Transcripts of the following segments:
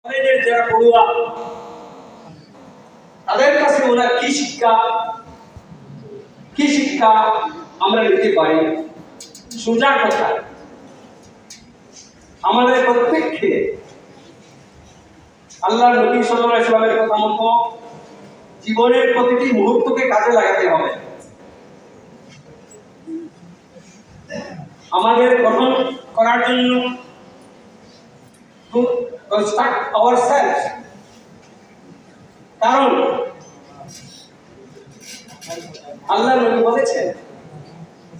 কলেজের যারা পড়ুয়া তাদের কাছে ওরা কি শিক্ষা আমরা নিতে পারি? সোজা কথা, আমাদের প্রত্যেককে আল্লাহ নবী সাল্লাল্লাহু আলাইহি ওয়াসাল্লামের কথা মতো জীবনের প্রতিটি মুহূর্তকে কাজে লাগাতে হবে। আমাদের গঠন করার জন্য to construct ourselves, কারণ আল্লাহ নবী বলেছেন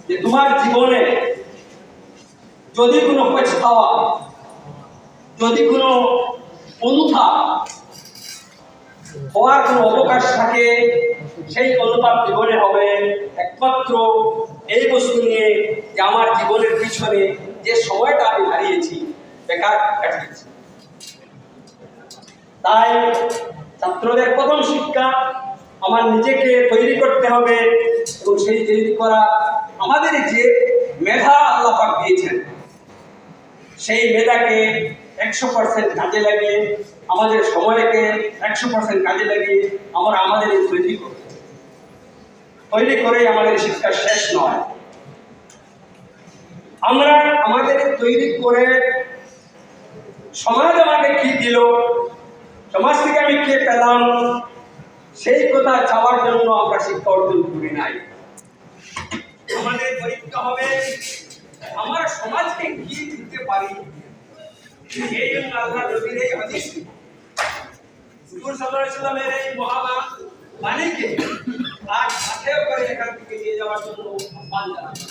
যে তোমার জীবনে যদি কোনো পছতাওয়া, যদি কোনো অনুতাপ হওয়ার কোনো অবকাশ থাকে, সেই অনুতাপ জীবনে হবে একমাত্র এই বস্তু নিয়ে যে আমার জীবনের পিছনে যে সময়টা আমি হারিয়েছি, বেকার কাটিয়েছি। তাই ছাত্রদের প্রথম শিক্ষা, আমার নিজেকে তৈরি করতে হবে এবং সেই তৈরি করা আমাদের যে মেধা আল্লাহ পাক দিয়েছেন সেই মেধাকে 100% কাজে লাগিয়ে, আমাদের সময়কে 100% কাজে লাগিয়ে আমরা আমাদের তৈরি করতে, তৈরি করে আমাদের শিক্ষা শেষ নয়। আমরা আমাদের তৈরি করে সমাজ আমাকে কি দিল, সমাজ থেকে আমি কে পেলাম, সেই কথা চাওয়ার জন্য আমরা শিক্ষা অর্জন করি নাই। আমাদের পরীক্ষা হবে আমরা সমাজকে কি দিতে পারি। এই জন্য আল্লাহ নবীর এই হাদিস, হুজুর সাল্লাল্লাহু আলাইহি ওয়াসাল্লামের এই মহাবাণীকে আজ সাথে করে এখান থেকে নিয়ে যাওয়ার জন্য আহ্বান জানাচ্ছি।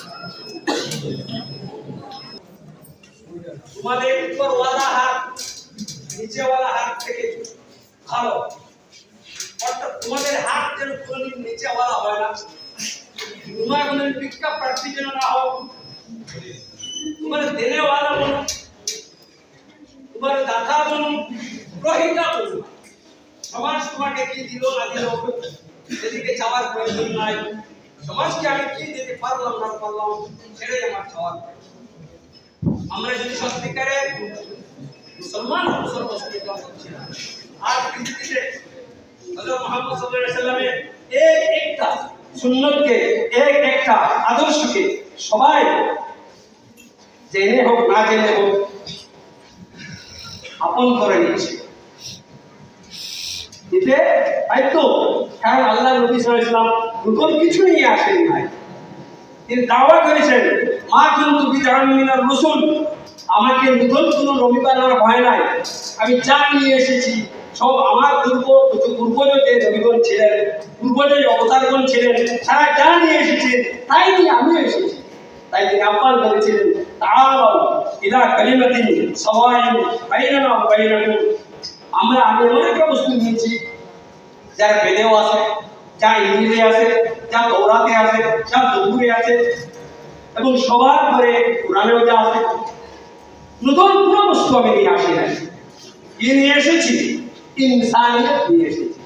তোমাদের উপরওয়ালা হাত নিচেওয়ালা হাত থেকে ভালো, অর্থাৎ তোমাদের হাত যেন কোনোদিন নিচেওয়ালা হয় না, তোমার কোনো ভিক্ষা প্রার্থী যেন না হোক, তোমার দেনেওয়ালা বলো, তোমার দাতা বলো, গ্রহিতা বলো, সমাজ তোমাকে কি দিল না দিল সেদিকে চাওয়ার প্রয়োজন নাই। সমাজকে আমি কি দিতে পারলাম না পারলাম সেটাই আমার চাওয়ার। আমরা যদি সত্যিকারের মুসলমান আর পৃথিবীতে হযরত মুহাম্মদ সাল্লাল্লাহু আলাইহি ওয়াসাল্লামের একটা সুন্নতকে, একটা আদর্শকে সবাই জেনে হোক না জেনে হোক আপন করে নিচ্ছে, এতে তাই তো। কারণ আল্লাহ নবী সাল্লাল্লাহু আলাইহি ওয়াসাল্লাম নতুন কিছু নিয়ে আসেন নাই, তিনি দাওয়া করেছেন মা কুনতু বিদআন মিনার রাসূল, আমাকে নতুন কোনো নবী বানানোর ভয় নাই, আমি যা নিয়ে এসেছি সব আমার পূর্বজ যে নবীগণ ছিলেন, পূর্বজ অবতারগণ ছিলেন, তারা যা নিয়ে এসেছেন তাই নিয়ে আমিও এসেছি। তাই তিনি আহ্বান করেছিলেন তাআলাউ ইলা কালিমাতিন সাওয়াইন বাইনানা ওয়া বাইনাকুম, আমি এমন একটা বস্তু নিয়েছি যার বেদেও আছে, যা ইঞ্জিলে আছে, যা তওরাতে আছে, যা জবুরে আছে এবং সবার পরে কোরআনেও যা আছে। নতুন কোনো বস্তু আমি নিয়ে আসি নাই, কি নিয়ে এসেছি? ইনসানিয়ত নিয়ে এসেছি।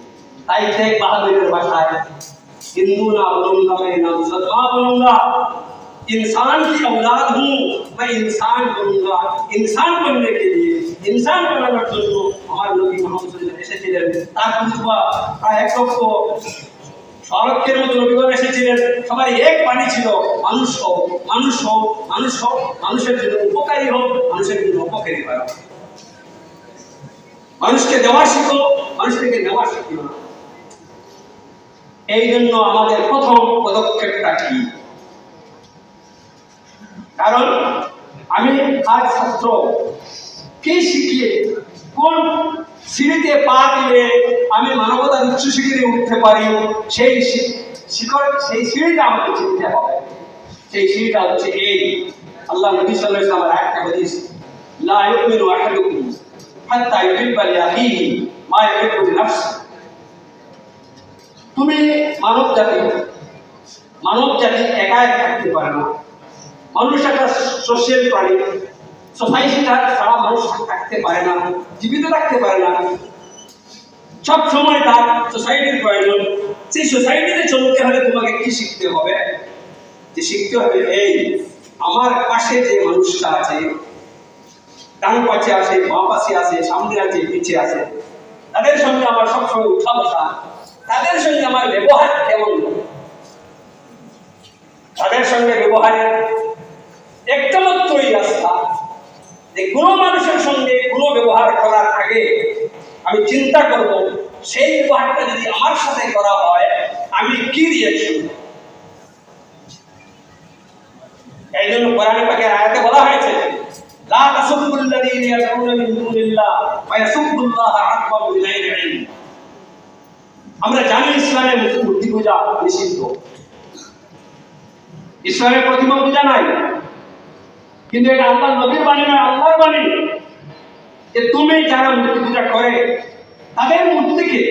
তাই শেখ বাহাদুরের ভাষায় हिंदू ना बोलूंगा मैं ना मुसलमान बोलूंगा, इंसान की औलाद हूँ मैं, इंसान बनूंगा। इंसान बनने के लिए, इंसान बनाনোর জন্য আমার নবী মুহাম্মদ সাল্লাল্লাহু আলাইহি ওয়াসাল্লাম এসেছিলেন। তার কুতুবা প্রায় 1 লক্ষ সরক্ষের মতো নবীগণ এসেছিলেন। সবার এক বাণী ছিল মানুষ হও, মানুষ হও, মানুষ হও, মানুষের জন্য উপকারী হোক, মানুষের জন্য উপকারী হয়। মানুষকে দেওয়া শিখো, মানুষ থেকে নেওয়া শিখো না। এই জন্য আমাদের প্রথম পদক্ষেপটা কি? কারণ আমি আজ ছাত্র কি শিখিয়ে কোন সিঁড়িতে পা দিলে আমি মানবতার উচ্চ শিখরে উঠতে পারি, সেই সিঁড়িটা আমাকে চিনতে হবে। সেই সিঁড়িটা হচ্ছে এই আল্লাহ নবী সাল্লাল্লাহু আলাইহি ওয়াসাল্লামের একটা হাদিস, লা ইউমিনু আহাদুকুম হাত্তা ইউহিব্বা লিআখিহি মা ইউহিব্বু লিনাফসিহি। তুমি মানব জাতি একা থাকতে পারে না। মানুষ একটা সোশ্যাল প্রাণী, সোসাইটিটা ছাড়া মানুষ থাকতে পারে না, জীবিত থাকতে পারে না। সব সময় তার সোসাইটির প্রয়োজন। সেই সোসাইটিতে চলতে হলে তোমাকে কি শিখতে হবে? যে শিখতে হবে এই আমার পাশে যে মানুষটা আছে ডান পাশে আছে, বাম পাশে আছে, সামনে আছে, পিছে আছে, তাদের সঙ্গে আমার সবসময় উঠা বসা, তাদের সঙ্গে আমার ব্যবহার কেমন, তাদের সঙ্গে ব্যবহারের একটা মাত্রই রাস্তা যে কোনো মানুষের সঙ্গে কোনো ব্যবহার করার আগে আমি চিন্তা করব সেই ব্যবহারটা যদি আমার সাথে করা হয় আমি কি রিঅ্যাকশন। এই জন্য কোরআনে পাকের আয়াতে বলা হয়েছে লা তাসুবুল্লাযীনা ইয়াদউনা মিন দুনিল্লাহ ওয়া ইয়াসুবুল্লাহা আদওয়াম বিগাইরি ইলম। আমরা জানি ইসলামে মূর্তি পূজা নিষিদ্ধ, ইসলামের প্রতিমা পূজা নাই, কিন্তু এটা আল্লাহর নবীর বাণী নয়, আল্লাহর বাণী যে তুমি যারা মূর্তি পূজা করে তাদের মূর্তিকে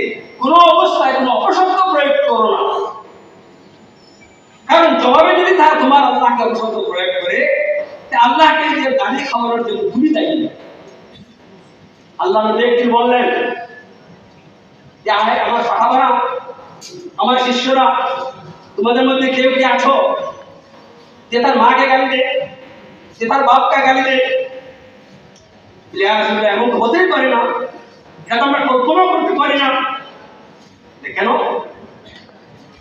কোনো অবস্থায় কোনো অপশব্দ প্রয়োগ করো না, কারণ জবাবে যদি তারা তোমার আল্লাহকে অপশব্দ প্রয়োগ করে আল্লাহকে যে গালি খাওয়ানোর জন্য তুমি দায়ী। আল্লাহ নবী একদিন বললেন যে আমার সাহাবারা, আমার শিষ্যরা, তোমাদের মধ্যে কেউ কি আছো যে তার মাকে গালি দেয়, যে তার বাপকে গালি দেয়? এমন হতেই পারে না, এটা তো আমরা কল্পনা করতে পারি না। কেন?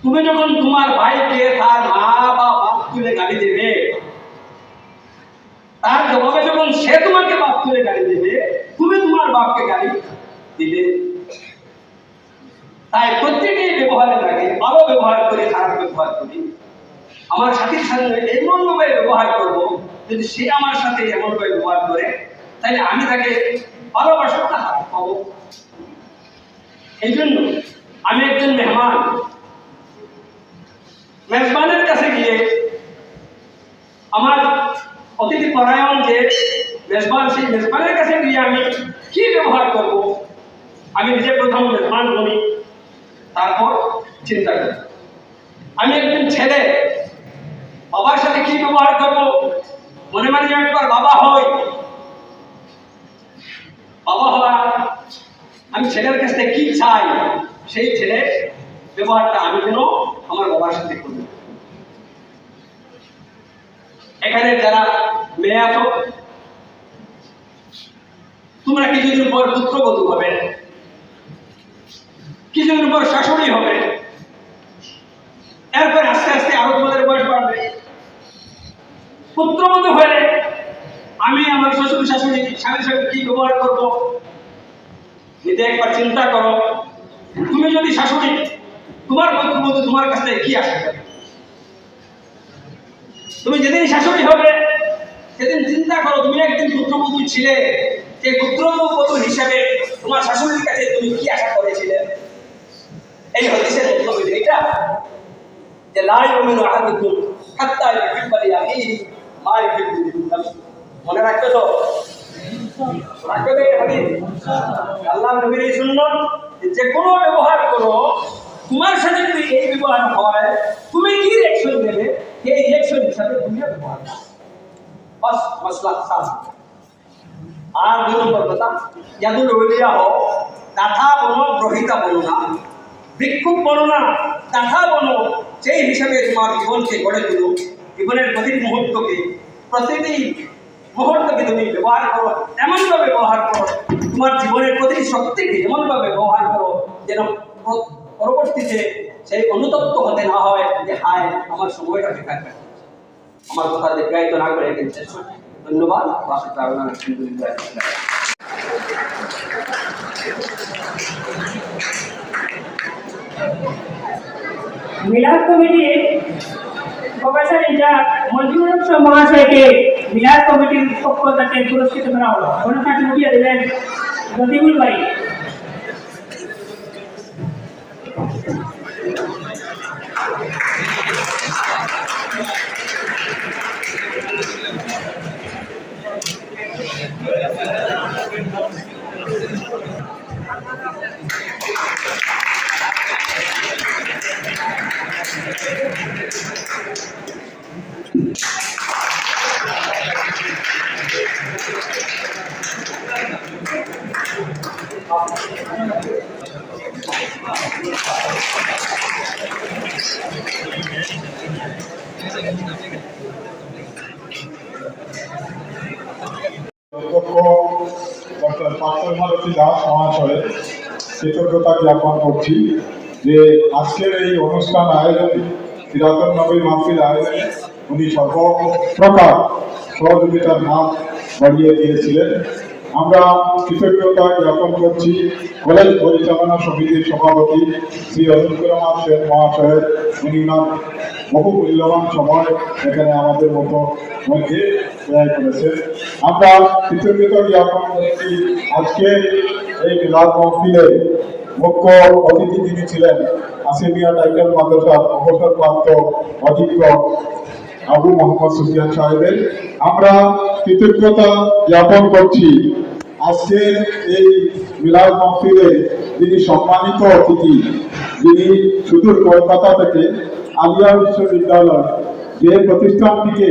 তুমি যখন তোমার ভাইকে তার মা বা বাপ তুলে গালি দেবে, তার জবাবে যখন সে তোমাকে বাপ তুলে গালি দেবে, তুমি তোমার বাপকে গালি দিবে। তাই প্রত্যেকেই ব্যবহারের আগে ভালো ব্যবহার করে খারাপ ব্যবহার করি। আমার সাথীর সঙ্গে এমনভাবে ব্যবহার করবো, যদি সে আমার সাথে এমনভাবে ব্যবহার করে তাহলে আমি তাকে ভালোবাসাটা হাত পাবো। এই জন্য আমি একজন মেহমানের কাছে গিয়ে আমার অতিথি পরায়ণ যে মেজবান, সেই মেজবানের কাছে গিয়ে আমি কি ব্যবহার করব, আমি নিজে প্রথম মেজবান বলি, তারপর চিন্তা করি। আমি একজন ছেলে, বাবার সাথে কি ব্যবহার করবো, মনে মনে একবার বাবা হই, বাবা হওয়া আমি ছেলের কাছ থেকে কি চাই, সেই ছেলে ব্যবহারটা আমি যেন আমার বাবার সাথে করি। এখানে যারা মেয়ে আছো, তোমরা কিছুদিন পর পুত্রবধূ হবে, কিছুদিন পর শাশুড়ি হবে, এরপর আস্তে আস্তে আরো তোমাদের বয়স বাড়বে। পুত্রবধূ হলে আমি আমার শ্বশুর শাশুড়ি স্বামীর সঙ্গে কি ব্যবহার করবো নিজে একবার চিন্তা করো। তুমি যদি শাশুড়ি, তোমার পুত্রবধূ তোমার কাছ থেকে কি আশা করে? তুমি যেদিন শাশুড়ি হবে সেদিন চিন্তা করো তুমি একদিন পুত্রবধূ ছিলে, সেই পুত্রবধূ হিসেবে তোমার শাশুড়ির কাছে তুমি কি আশা করেছিলে? এই হাদিসের মতলব এটা যে লা ইউমিনু আহাদুকুম হাত্তা ইউহিব্বা লিআখিহি মা ইউহিব্বু লিনাফসিহি। মনে রাখবে তো? রাখবে তো এই হাদিস? আল্লাহর নবীর এই সুন্নাত যে কোনো ব্যবহার করো, তোমার সাথে যদি এই ব্যবহার হয় তুমি কি রিঅ্যাকশন দেবে, এই রিঅ্যাকশন হিসাবে তুমি ব্যবহার করো। বাস মাসলা সাফ। আর দুই নম্বর কথা, ইয়াদুল উলিয়া হও, দাতা বনো, গ্রহিতা বনো না, ভিক্ষুক বনো না, দাতা বনো। সেই হিসাবে তোমার জীবনকে গড়ে তুলো, জীবনের প্রতিটি মুহূর্তকে তুমি ব্যবহার করো, এমনভাবে ব্যবহার করো, তোমার জীবনের প্রতিটি শক্তিকে এমনভাবে ব্যবহার করো যেন পরবর্তীতে সেই অনুতপ্ত হতে না হয় যে হায় আমার সময়টা বেকার গেল। আমার কথা দীর্ঘায়িত না করে শেষ করি। ধন্যবাদ। মিলাদ কমিটির প্রফেসর ইনচার্জ মঞ্জুর হোসেন মহাশয়কে মিলাদ কমিটির পক্ষ থেকে পুরস্কৃত করা হলো। অনুষ্ঠানটি উঠিয়ে দিলেন রতিবুল ভাই। Tocó কৃষ্ণজ্যোতি দাস মহাশয়ের কৃতজ্ঞতা জ্ঞাপন করছি যে আজকের এই অনুষ্ঠান আয়োজনে সিরাতুন নবী মাহফিল আয়োজনে উনি সর্বপ্রকার সহযোগিতার হাত বাড়িয়ে দিয়েছিলেন। আমরা কৃতজ্ঞতা জ্ঞাপন করছি কলেজ পরিচালনা সমিতির সভাপতি শ্রী অরুণ কুমার সেন মহাশয়ের। উনি ওনার বহু মূল্যবান সময় এখানে আমাদের মধ্যে ব্যয় করেছেন। আমরা কৃতজ্ঞতা জ্ঞাপন করছি আজকে এই মিলাদ মাহফিলে মুখ্য অতিথি যিনি ছিলেন আসিমিয়া টাইটেল মাদ্রাসার অবসরপ্রাপ্ত অধ্যক্ষ আবু মোহাম্মদ সুফিয়ান সাহেবের। আমরা কৃতজ্ঞতা জ্ঞাপন করছি আজকের এই মিলাদ মাহফিলে যিনি সম্মানিত অতিথি, যিনি সুদূর কলকাতা থেকে আলিয়া বিশ্ববিদ্যালয়, যে প্রতিষ্ঠানটিকে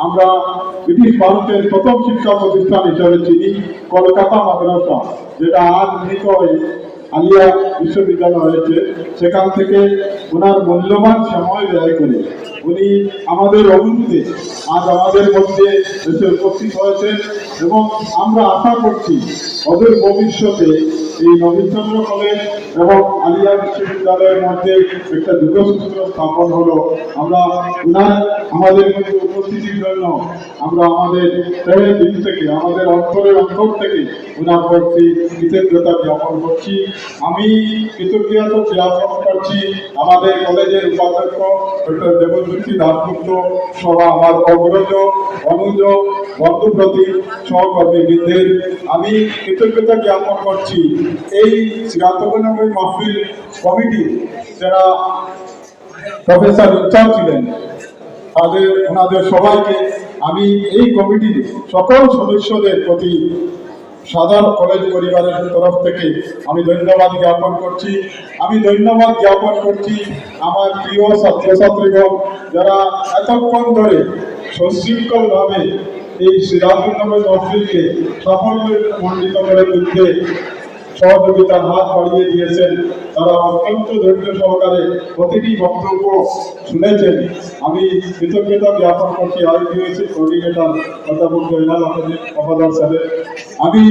আমরা ব্রিটিশ ভারতের প্রথম শিক্ষা প্রতিষ্ঠান হিসেবে চিনি, কলকাতা মাদ্রাসা, যেটা আজ উন্নীত হয়ে আলিয়া বিশ্ববিদ্যালয় হয়েছে, সেখান থেকে ওনার মূল্যবান সময় ব্যয় করে উনি আমাদের অনুরোধে আজ আমাদের মধ্যে এসে উপস্থিত হয়েছেন এবং আমরা আশা করছি অদূর ভবিষ্যতে এই নবীনচন্দ্র কলেজ এবং আলিয়া বিশ্ববিদ্যালয়ের মধ্যে একটা যুগসূত্র স্থাপন হলো। আমরা ওনার আমাদের মধ্যে উপস্থিতির জন্য আমরা আমাদের হৃদয়ের দিক থেকে, আমাদের অন্তরের অন্তর থেকে ওনার প্রতি কৃতজ্ঞতা জ্ঞাপন করছি। আমি কৃতজ্ঞতা জ্ঞাপন করছি আমাদের কলেজের উপাধ্যক্ষ ডক্টর দেবজ্যোতি দাশগুপ্ত সহ আমার অগ্রজ অনুজ বন্ধুপ্রতি সহকর্মীবৃন্দের। আমি কৃতজ্ঞতা জ্ঞাপন করছি এই সিরাতুন নবী মাহফিল কমিটি যারা প্রফেসর ইনচার্জ ছিলেন, ওনাদের সবাইকে আমি এই কমিটির সকল সদস্যদের প্রতি সাধারণ কলেজ পরিবারের তরফ থেকে আমি ধন্যবাদ জ্ঞাপন করছি। আমি ধন্যবাদ জ্ঞাপন করছি আমার প্রিয় ছাত্রছাত্রীগণ যারা এতক্ষণ ধরে সুশৃঙ্খলভাবে এই সিরাতুন নবী মাহফিলকে সাফল্যমণ্ডিত করে তুলতে সহযোগিতার হাত বাড়িয়ে দিয়েছেন। তারা অত্যন্ত ধৈর্য সহকারে প্রতিটি বক্তব্য শুনেছেন। আমি কৃতজ্ঞতা জ্ঞাপন করছি আইপিএসসি কোঅর্ডিনেটর অধ্যাপক জয়নাল আহমেদ স্যারের। আমি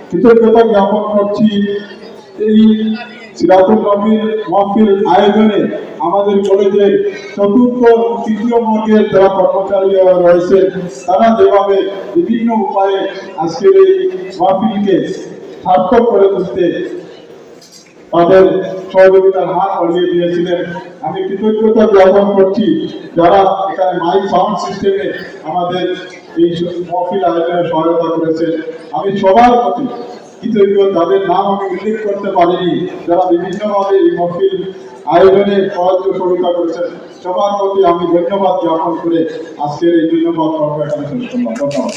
কৃতজ্ঞতা জ্ঞাপন করছি এই সিরাতুন নবী মাহফিল আয়োজনে আমাদের কলেজের চতুর্থ তৃতীয় বর্গের যারা কর্মচারী রয়েছেন, তারা যেভাবে বিভিন্ন উপায়ে আজকের এই মাহফিলকে সার্থক করে তুলতে তাদের সহযোগিতার হাত বাড়িয়ে দিয়েছিলেন। আমি কৃতজ্ঞতা জ্ঞাপন করছি যারা এখানে মাইক সাউন্ড সিস্টেমে আমাদের এই মাহফিল আয়োজনে সহায়তা করেছেন। আমি সবার প্রতি কৃতজ্ঞ, যাদের নাম আমি উল্লেখ করতে পারিনি, যারা বিভিন্নভাবে এই মাহফিল আয়োজনে সহযোগিতা করেছেন, সবার প্রতি আমি ধন্যবাদ জ্ঞাপন করে আজকের এই ধন্যবাদ পর্ব এখানে শেষ করলাম। ধন্যবাদ।